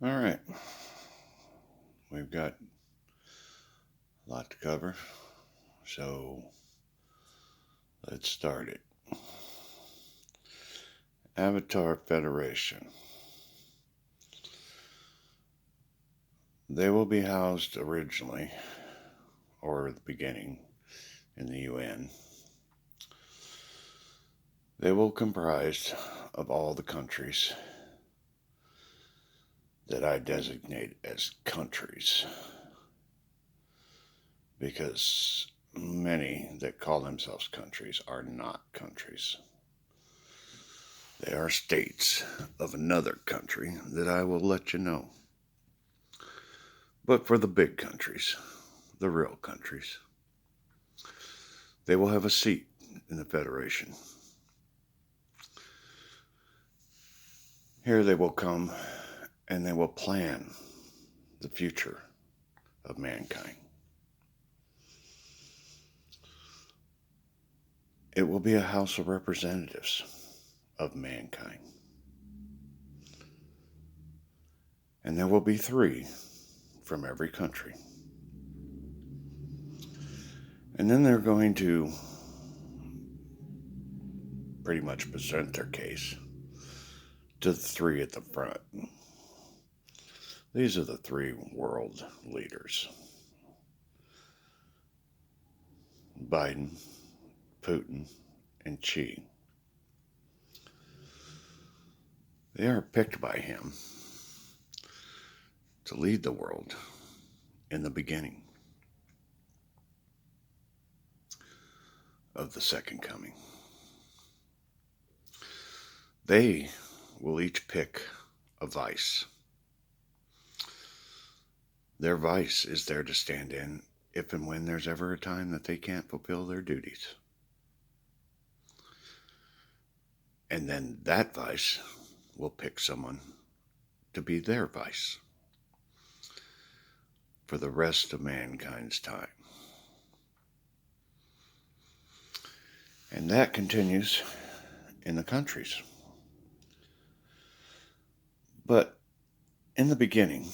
All right. We've got a lot to cover, so let's start it. Avatar Federation. They will be housed originally, or at the beginning, in the UN. They will comprise of all the countries that I designate as countries, because many that call themselves countries are not countries. They are states of another country that I will let you know. But for the big countries, the real countries, they will have a seat in the Federation. Here they will come and they will plan the future of mankind. It will be a House of Representatives of mankind. And there will be 3 from every country. And then they're going to pretty much present their case to the 3 at the front. These are the 3 world leaders: Biden, Putin, and Xi. They are picked by him to lead the world in the beginning of the second coming. They will each pick a vice. Their vice is there to stand in if and when there's ever a time that they can't fulfill their duties. And then that vice will pick someone to be their vice for the rest of mankind's time. And that continues in the countries. But in the beginning,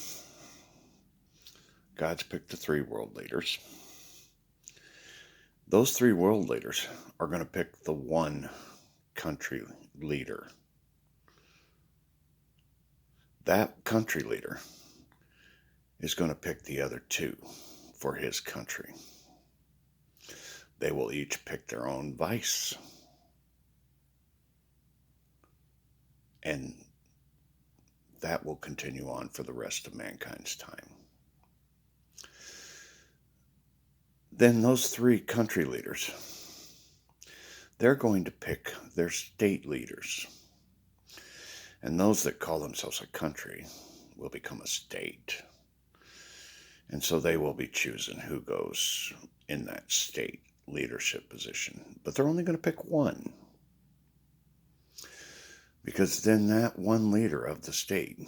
God's picked the 3 world leaders. Those 3 world leaders are going to pick the 1 country leader. That country leader is going to pick the other 2 for his country. They will each pick their own vice. And that will continue on for the rest of mankind's time. Then those 3 country leaders, they're going to pick their state leaders. And those that call themselves a country will become a state. And so they will be choosing who goes in that state leadership position. But they're only going to pick 1. Because then that 1 leader of the state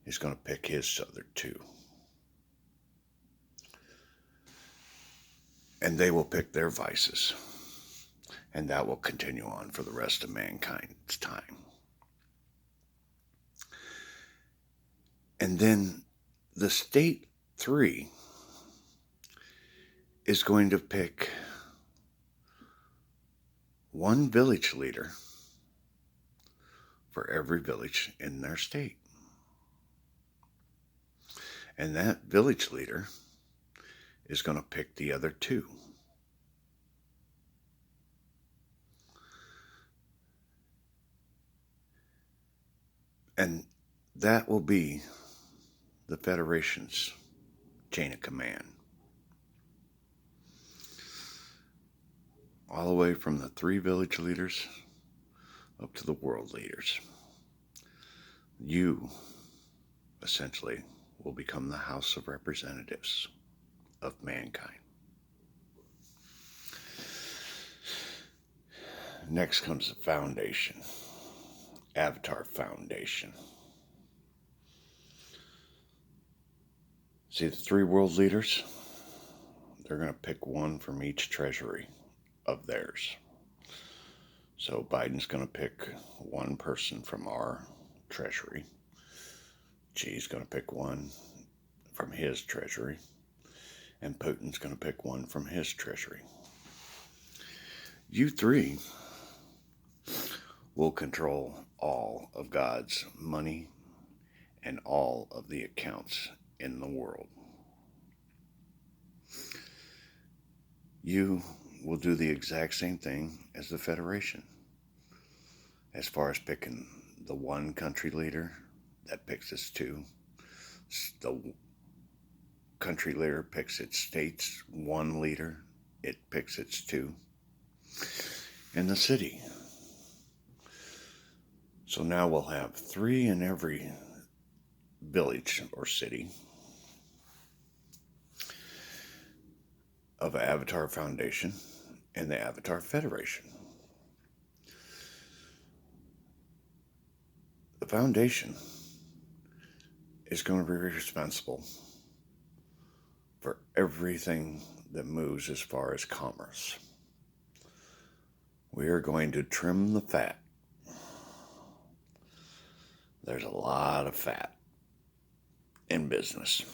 is going to pick his other 2. And they will pick their vices. And that will continue on for the rest of mankind's time. And then the state 3 is going to pick 1 village leader for every village in their state. And that village leader is going to pick the other 2. And that will be the Federation's chain of command. All the way from the 3 village leaders up to the world leaders. You, essentially, will become the House of Representatives of mankind. Next comes the Foundation. Avatar Foundation. See the 3 world leaders? They're going to pick 1 from each treasury of theirs. So Biden's going to pick 1 person from our treasury. Xi's going to pick one from his treasury, and Putin's going to pick one from his treasury. You three will control all of God's money and all of the accounts in the world. You will do the exact same thing as the Federation. As far as picking the one country leader, that picks its two. The country leader picks its state's one leader, it picks its two. And the city. So now we'll have 3 in every village or city of Avatar Foundation and the Avatar Federation. The Foundation is going to be responsible for everything that moves as far as commerce. We are going to trim the fat. There's a lot of fat in business.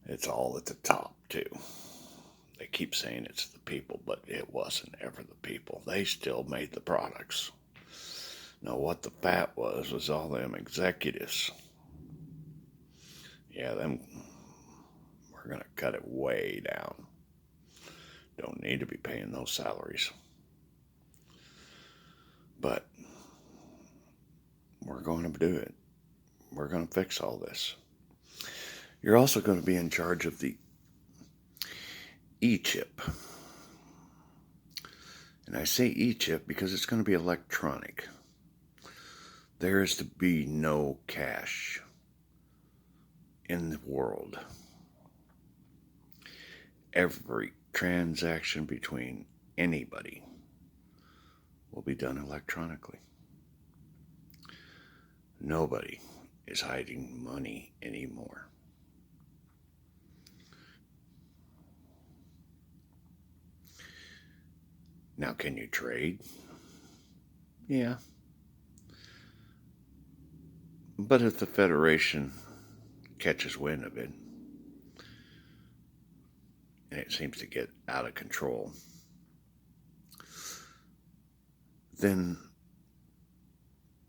It's all at the top, too. They keep saying it's the people, but it wasn't ever the people. They still made the products. Now, what the fat was all them executives. Yeah, we're going to cut it way down. Don't need to be paying those salaries. But we're going to do it. We're going to fix all this. You're also going to be in charge of the e-chip. And I say e-chip because it's going to be electronic. There is to be no cash in the world. Every transaction between anybody will be done electronically. Nobody is hiding money anymore. Now, can you trade? Yeah. But if the Federation catches wind of it, and it seems to get out of control, then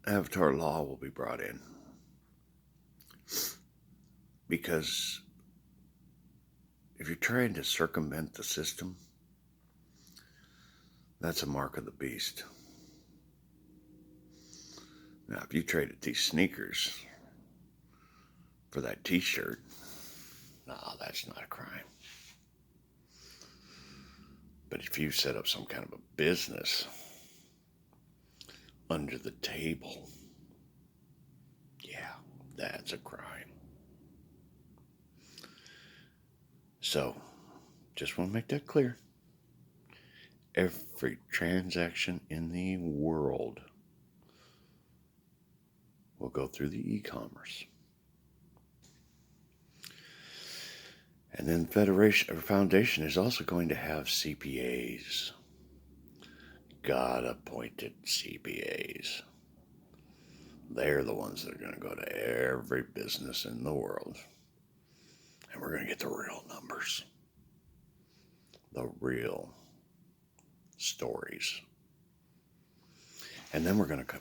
Avatar law will be brought in. Because if you're trying to circumvent the system, that's a mark of the beast. Now, if you traded these sneakers for that t-shirt, no, that's not a crime. But if you set up some kind of a business under the table, yeah, that's a crime. So, just want to make that clear. Every transaction in the world will go through the e-commerce. And then Foundation is also going to have CPAs. God-appointed CPAs. They're the ones that are going to go to every business in the world. And we're going to get the real numbers. The real stories. And then we're going to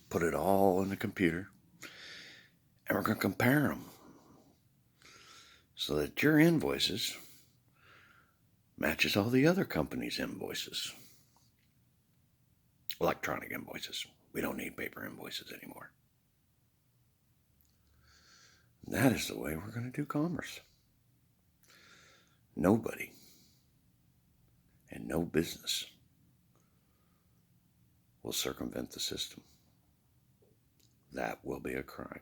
put it all in the computer. And we're going to compare them. So that your invoices matches all the other companies' invoices. Electronic invoices. We don't need paper invoices anymore. That is the way we're going to do commerce. Nobody and no business will circumvent the system. That will be a crime.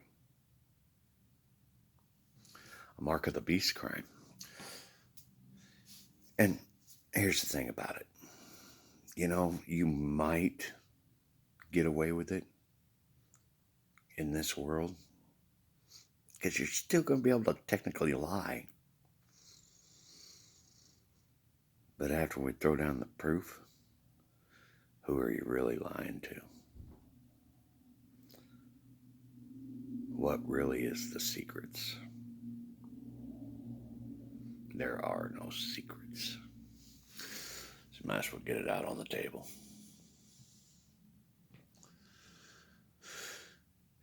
A mark of the beast crime. And here's the thing about it. You know, you might get away with it in this world because you're still going to be able to technically lie. But after we throw down the proof, who are you really lying to? what really is the secrets? There are no secrets. So might as well get it out on the table.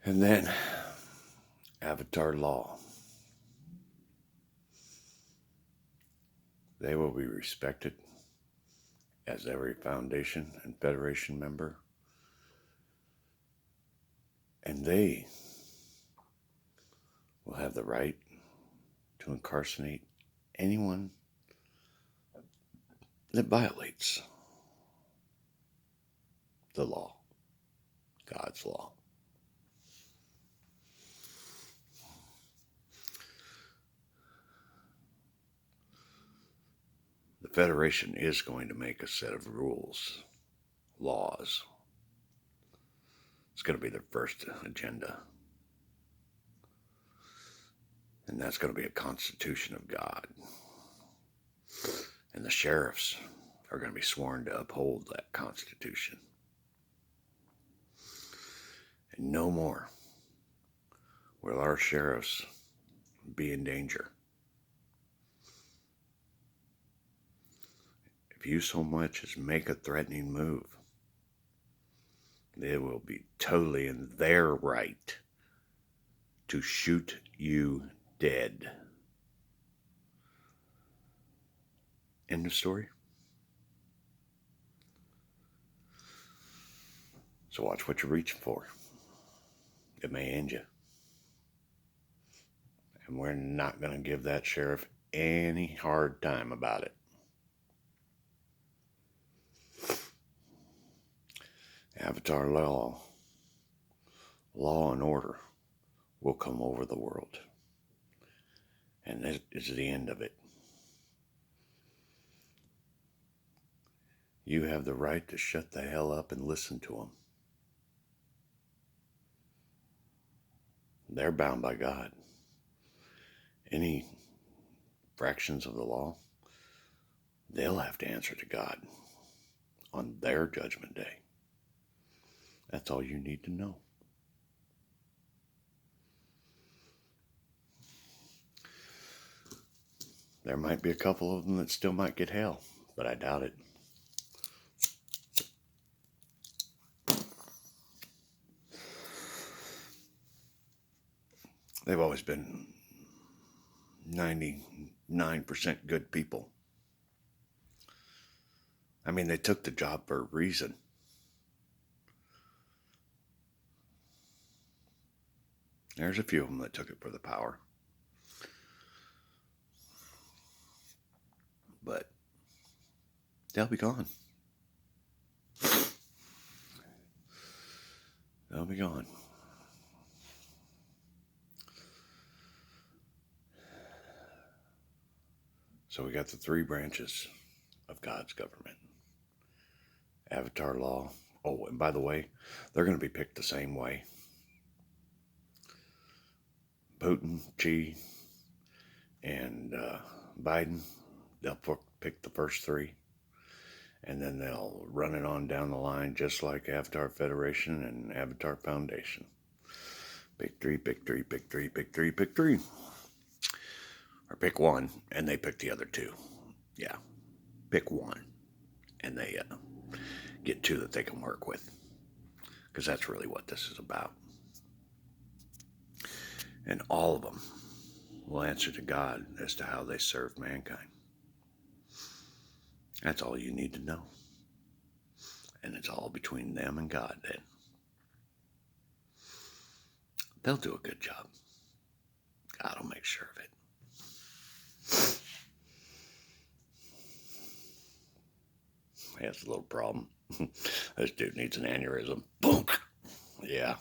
And then, Avatar Law. They will be respected as every Foundation and Federation member. And they will have the right to incarcerate anyone that violates the law, God's law. The Federation is going to make a set of rules, laws. It's going to be their first agenda. And that's going to be a constitution of God. And the sheriffs are going to be sworn to uphold that constitution. And no more will our sheriffs be in danger. If you so much as make a threatening move, they will be totally in their right to shoot you dead. End of story. So watch what you're reaching for. It may end you. And we're not going to give that sheriff any hard time about it. Avatar Law and order will come over the world. And this is the end of it. You have the right to shut the hell up and listen to them. They're bound by God. Any fractions of the law, they'll have to answer to God on their judgment day. That's all you need to know. There might be a couple of them that still might get hell, but I doubt it. They've always been 99% good people. I mean, they took the job for a reason. There's a few of them that took it for the power. But they'll be gone. They'll be gone. So we got the three branches of God's government. Avatar Law. Oh, and by the way, they're going to be picked the same way. Putin, Xi, and Biden, they'll pick the first three. And then they'll run it on down the line just like Avatar Federation and Avatar Foundation. Pick three, pick three, pick three, pick three, pick three. Or pick one, and they pick the other two. Yeah, pick one, and they get two that they can work with. Because that's really what this is about. And all of them will answer to God as to how they serve mankind. That's all you need to know. And it's all between them and God then. They'll do a good job. God will make sure of it. That's a little problem. This dude needs an aneurysm. Boom! Yeah.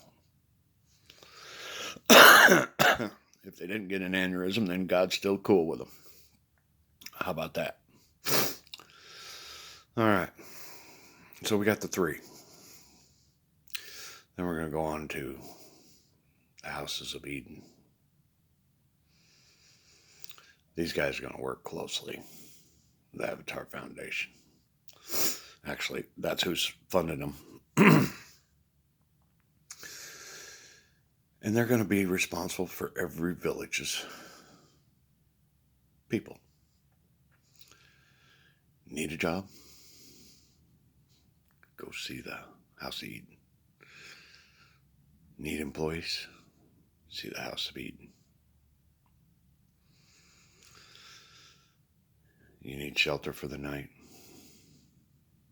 If they didn't get an aneurysm, then God's still cool with them. How about that? All right. So we got the three. Then we're going to go on to the Houses of Eden. These guys are going to work closely with the Avatar Foundation. Actually, that's who's funding them. And they're going to be responsible for every village's people. Need a job? Go see the House of Eden. Need employees? See the House of Eden. You need shelter for the night?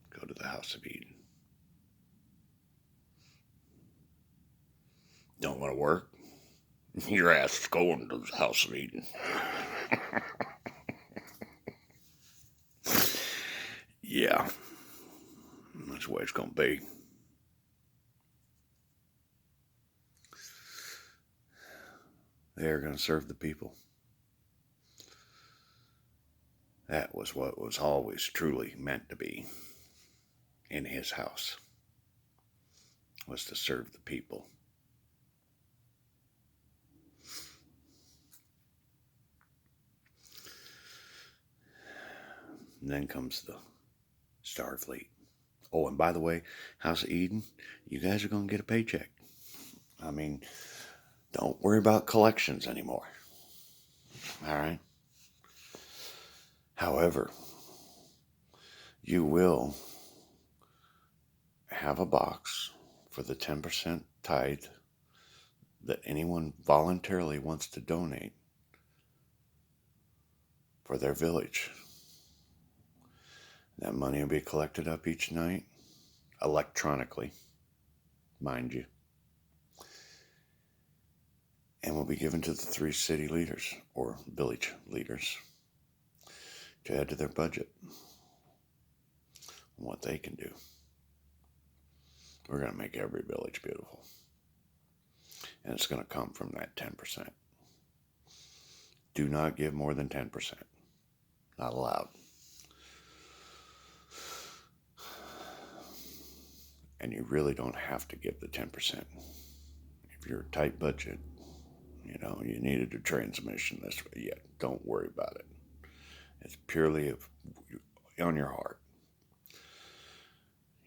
Go to the House of Eden. Don't want to work? Your ass is going to the House of Eden. Yeah, that's the way it's going to be. They're going to serve the people. That was what was always truly meant to be in his house, was to serve the people. And then comes the Starfleet. Oh, and by the way, House of Eden, you guys are going to get a paycheck. I mean, don't worry about collections anymore. All right? However, you will have a box for the 10% tithe that anyone voluntarily wants to donate for their village. That money will be collected up each night, electronically, mind you, and will be given to the 3 city leaders or village leaders to add to their budget and what they can do. We're going to make every village beautiful. And it's going to come from that 10%. Do not give more than 10%. Not allowed. And you really don't have to give the 10%. If you're a tight budget, you needed a transmission this way, yeah, don't worry about it. It's purely on your heart.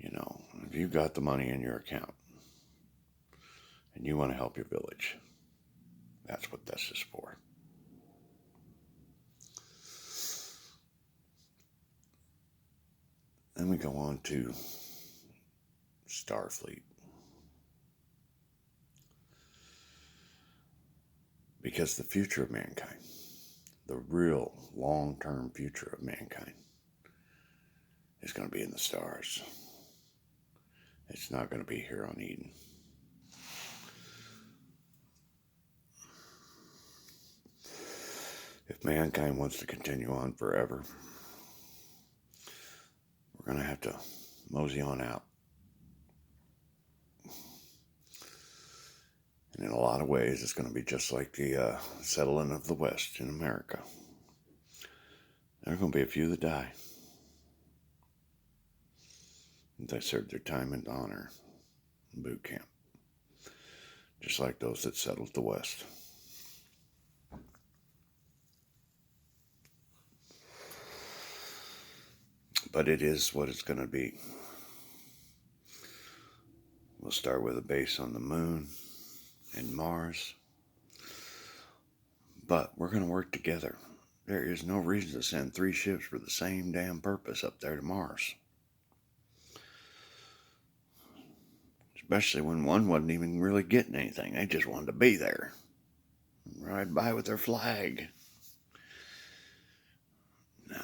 If you've got the money in your account and you want to help your village, that's what this is for. Then we go on to Starfleet. Because the future of mankind, the real long-term future of mankind, is going to be in the stars. It's not going to be here on Eden. If mankind wants to continue on forever, we're going to have to mosey on out. And in a lot of ways, it's going to be just like the settling of the West in America. There are going to be a few that die. They served their time in honor in boot camp, just like those that settled the West. But it is what it's going to be. We'll start with a base on the moon and Mars. But we're going to work together. There is no reason to send 3 ships for the same damn purpose up there to Mars. Especially when one wasn't even really getting anything. They just wanted to be there. Ride by with their flag. No.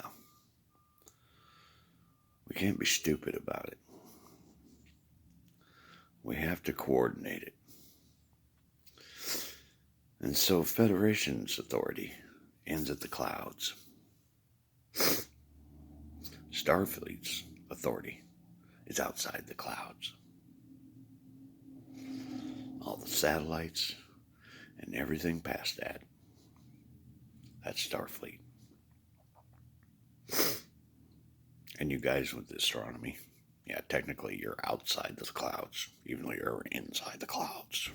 We can't be stupid about it. We have to coordinate it. And so Federation's authority ends at the clouds. Starfleet's authority is outside the clouds. All the satellites and everything past that. That's Starfleet. And you guys with astronomy, yeah, technically you're outside the clouds, even though you're inside the clouds.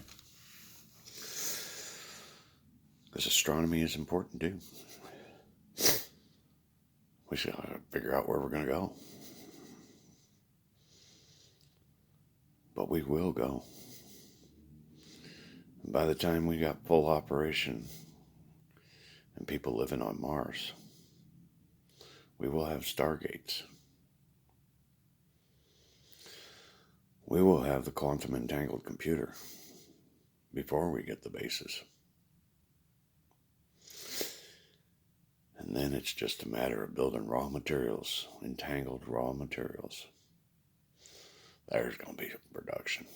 Because astronomy is important too. We should figure out where we're going to go. But we will go. By the time we got full operation and people living on Mars, we will have stargates. We will have the quantum entangled computer before we get the bases. And then it's just a matter of building raw materials, entangled raw materials. There's going to be production.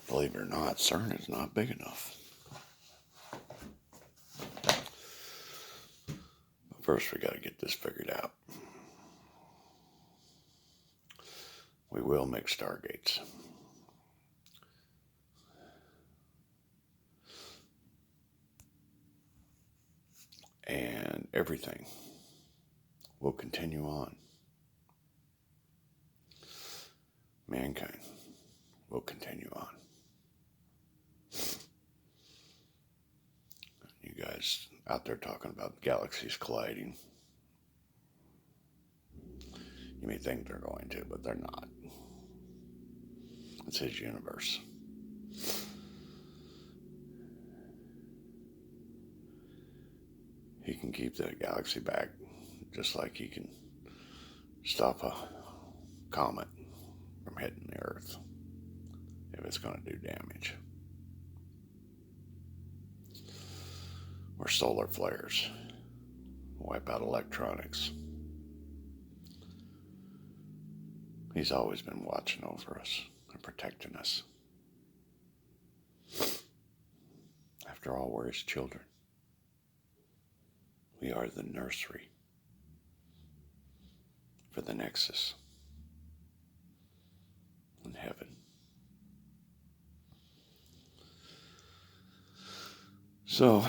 Believe it or not, CERN is not big enough. But first, we got to get this figured out. We will make stargates. And everything will continue on. Mankind will continue on. You guys out there talking about galaxies colliding, you may think they're going to, but they're not. It's his universe. He can keep the galaxy back just like he can stop a comet from hitting the Earth if it's going to do damage. Or solar flares wipe out electronics. He's always been watching over us and protecting us. After all, we're his children. We are the nursery for the Nexus in heaven. So,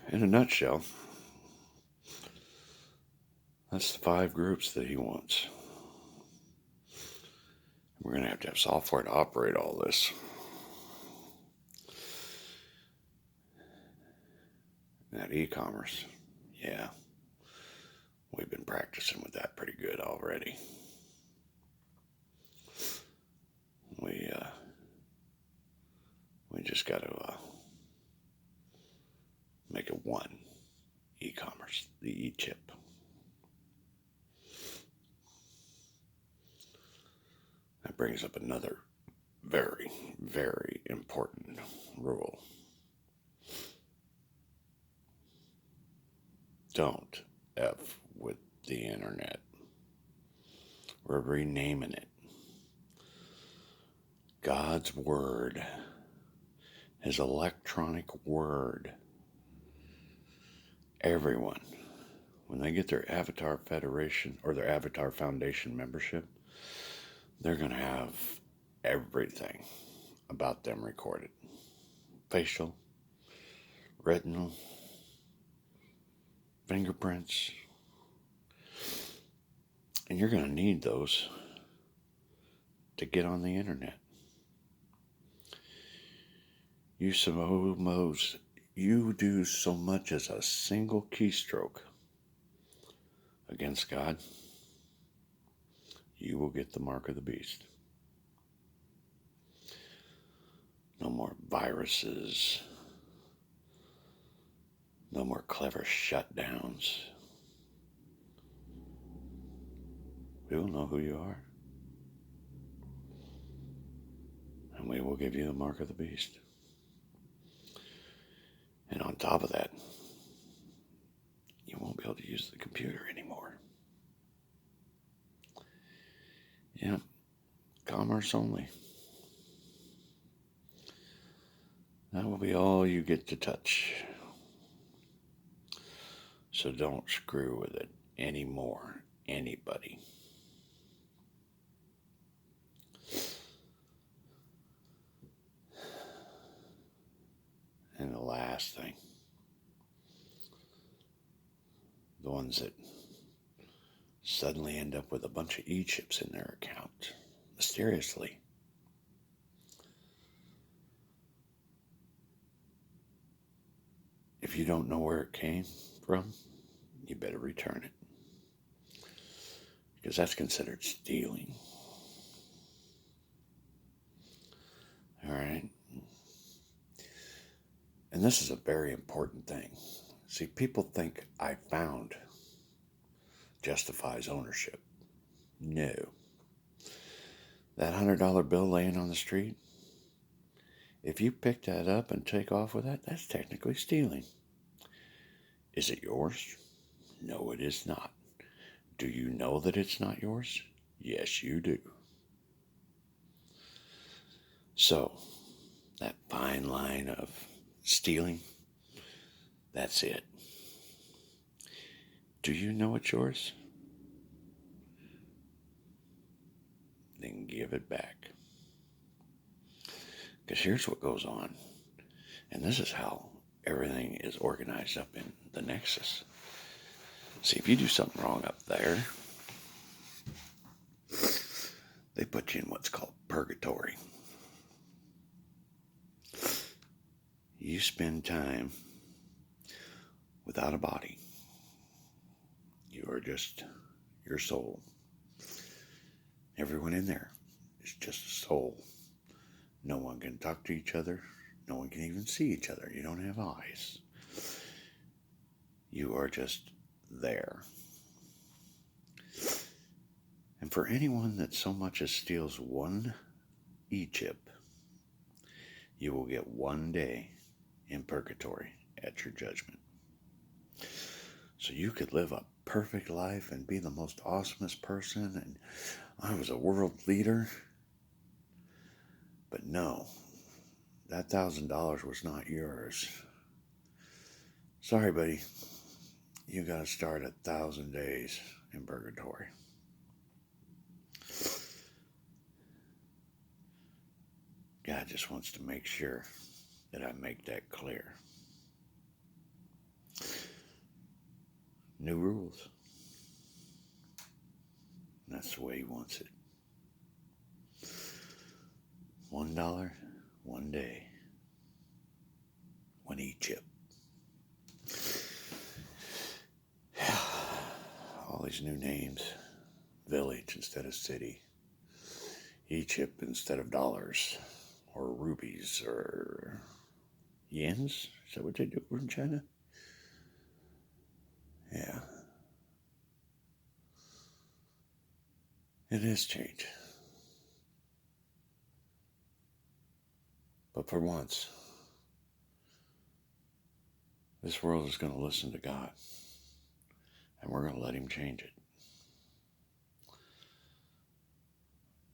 in a nutshell, that's the 5 groups that he wants. We're going to have software to operate all this. That e-commerce, yeah, we've been practicing with that pretty good already. We just got to make it one e-commerce, the e-chip. That brings up another very, very important rule. Don't F with the internet. We're renaming it. God's Word, His electronic Word. Everyone, when they get their Avatar Federation or their Avatar Foundation membership, they're going to have everything about them recorded. Facial, retinal, fingerprints. And you're going to need those to get on the internet. You do so much as a single keystroke against God, you will get the mark of the beast. No more viruses. No more clever shutdowns. We will know who you are. And we will give you the mark of the beast. And on top of that, you won't be able to use the computer anymore. Yeah, commerce only. That will be all you get to touch. So don't screw with it anymore, anybody. And the last thing, the ones that suddenly end up with a bunch of e-chips in their account, mysteriously. If you don't know where it came from, you better return it. Because that's considered stealing. All right? And this is a very important thing. See, people think I found justifies ownership. No. That $100 bill laying on the street, if you pick that up and take off with that, that's technically stealing. Is it yours? No, it is not. Do you know that it's not yours? Yes, you do. So, that fine line of stealing, that's it. Do you know it's yours? Then give it back. Because here's what goes on. And this is how everything is organized up in the Nexus. See, if you do something wrong up there, they put you in what's called purgatory. You spend time without a body. You are just your soul. Everyone in there is just a soul. No one can talk to each other. No one can even see each other. You don't have eyes. You are just there. And for anyone that so much as steals one e-chip, you will get one day in purgatory at your judgment. So you could live a perfect life and be the most awesomest person, and I was a world leader. But no, that $1,000 was not yours. Sorry, buddy. You got to start 1,000 days in purgatory. God just wants to make sure that I make that clear. New rules. That's the way he wants it. $1, 1 day, 1 e-chip. All these new names. Village instead of city. E-chip instead of dollars. Or rubies. Or yens. Is that what they do in China? Yeah. It is change. But for once, this world is going to listen to God. And we're going to let him change it.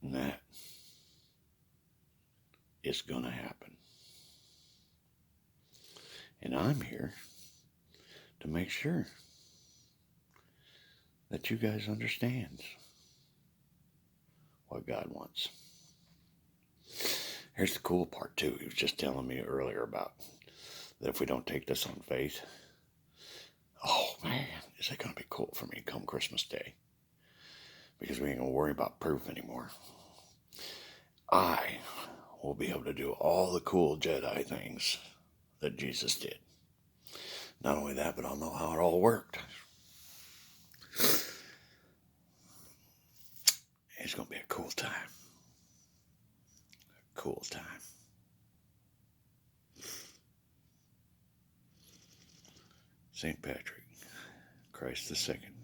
And that is going to happen. And I'm here to make sure that you guys understand what God wants. Here's the cool part too. He was just telling me earlier about that if we don't take this on faith, oh man, is it going to be cool for me come Christmas Day? Because we ain't going to worry about proof anymore. I will be able to do all the cool Jedi things that Jesus did. Not only that, but I'll know how it all worked. It's going to be a cool time. A cool time. St. Patrick, Christ the Second,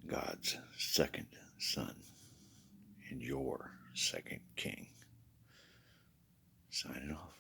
God's second son, and your second king. Signing off.